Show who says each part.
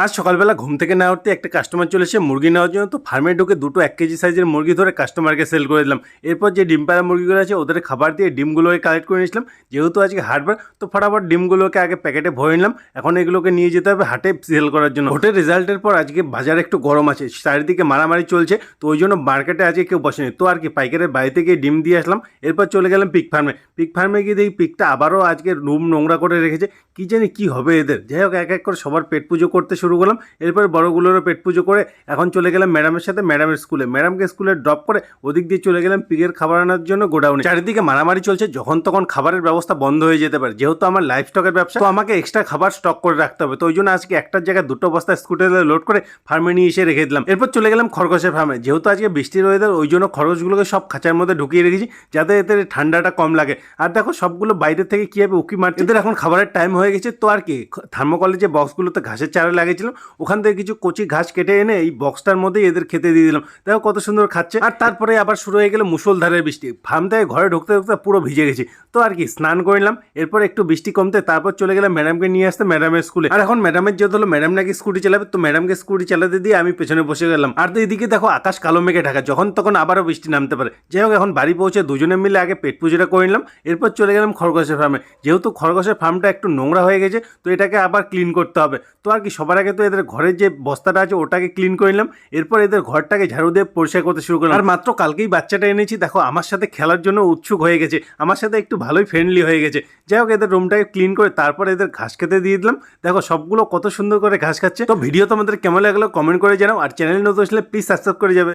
Speaker 1: আজ সকালবেলা ঘুম থেকে না উঠতে একটা কাস্টমার চলে এসে মুরগি নেওয়ার জন্য। তো ফার্মে ঢুকে দুটো 1 কেজি সাইজের মুরগি ধরে কাস্টমারকে সেল করে দিলাম। এরপর যে ডিম পাড়া মুরগিগুলো আছে ওদের খাবার দিয়ে ডিমগুলোকে কালেক্ট করে নিয়েছিলাম। যেহেতু আজকে হাটবার, তো ফটাফট ডিমগুলোকে আগে প্যাকেটে ভরে নিলাম। এখন এগুলোকে নিয়ে যেতে হবে হাটে সেল করার জন্য। ভোটের রেজাল্টের পর আজকে বাজারে একটু গরম আছে, চারিদিকে মারামারি চলছে, তো ওই জন্য মার্কেটে আজকে কেউ বসেনি। তো আর কি পাইকারের বাড়িতে গিয়ে ডিম দিয়ে আসলাম। এরপর চলে গেলাম পিক ফার্মে। পিক ফার্মে গিয়ে দেখি পিকটা আবারও আজকে রুম নোংরা করে রেখেছে। কি জানি কি হবে এদের। যাই হোক, এক এক করে সবার পেট পুজো করতে শুরু করলাম। এরপর বড়গুলোরও পেট পুজো করে এখন চলে গেলাম ম্যাডামের সাথে ম্যাডামের স্কুলে। ম্যাডামকে স্কুলে ড্রপ করে ওদিক দিয়ে চলে গেলাম পিকের খাবার আনার জন্য গোডাউনে। চারিদিকে মারামারি চলছে, যখন তখন খাবারের ব্যবস্থা বন্ধ হয়ে যেতে পারে। যেহেতু আমার লাইফ স্টকের ব্যবসা, তো আমাকে এক্সট্রা খাবার স্টক করে রাখতে হবে। তো ওই জন্য আজকে একটার জায়গায় দুটো বস্তা স্কুটারে লোড করে ফার্মে নিয়ে এসে রেখে দিলাম। এরপর চলে গেলাম খরগোশের ফার্মে। যেহেতু আজকে বৃষ্টির ওয়েদার, ওই জন্য খরগোশগুলোকে সব খাঁচার মধ্যে ঢুকিয়ে রেখেছি যাতে এদের ঠান্ডাটা কম লাগে। আর দেখো সবগুলো বাইরে থেকে কীভাবে উকি মারছে। এদের এখন খাবারের টাইম হয়ে গেছে। তো আর কি থার্মোকলের যে বক্সগুলোতে ঘাসের চারা লাগিয়েছিলাম, ওখান থেকে কিছু কচি ঘাস কেটে এনে এই বক্সটার মধ্যেই এদের খেতে দিয়ে দিলাম। দেখো কত সুন্দর খাচ্ছে। আর তারপরে আবার শুরু হয়ে গেল মুষলধারের বৃষ্টি। ফার্ম থেকে ঘরে ঢুকতে ঢুকতে পুরো ভিজে গেছি। তো আর কি স্নান করে নিলাম। এরপর একটু বৃষ্টি কমতে তারপর চলে গেলাম ম্যাডামকে নিয়ে আসতে ম্যাডামের স্কুলে। আর এখন ম্যাডামের যেহেতু হলো ম্যাডাম নাকি স্কুটি চালাবে, তো ম্যাডামকে স্কুটি চালাতে দিয়ে আমি পেছনে বসে গেলাম। আর তো এদিকে দেখো আকাশ কালো মেঘে ঢাকা, যখন তখন আবারও বৃষ্টি নামতে পারে। যাই হোক, এখন বাড়ি পৌঁছে দুজনে মিলে আগে পেট পুজোটা করে নিলাম। এরপর চলে গেলাম খরগোশের ফার্মে। যেহেতু খরগোশের ফার্মটা একটু নোংরা হয়ে গেছে, তো এটাকে আবার ক্লিন করতে হবে। তো আর কি সবার আগে তো এদের ঘরের যে বস্তাটা আছে ওটাকে ক্লিন করে নিলাম। এরপর এদের ঘরটাকে ঝাড়ু দিয়ে পরিষ্কার করতে শুরু করলাম। আর মাত্র কালকেই বাচ্চাটা এনেছি, দেখো আমার সাথে খেলার জন্য উৎসুক হয়ে গেছে, আমার সাথে একটু ভালোই ফ্রেন্ডলি হয়ে গেছে। যাই হোক, এদের রুমটাকে ক্লিন করে তারপর এদের ঘাস খেতে দিয়ে দিলাম। দেখো সবগুলো কত সুন্দর করে ঘাস খাচ্ছে। তো ভিডিও তোমাদের কেমন লাগলো কমেন্ট করে জানাও। আর চ্যানেল নতুন আসলে প্লিজ সাবস্ক্রাইব করে যাবে।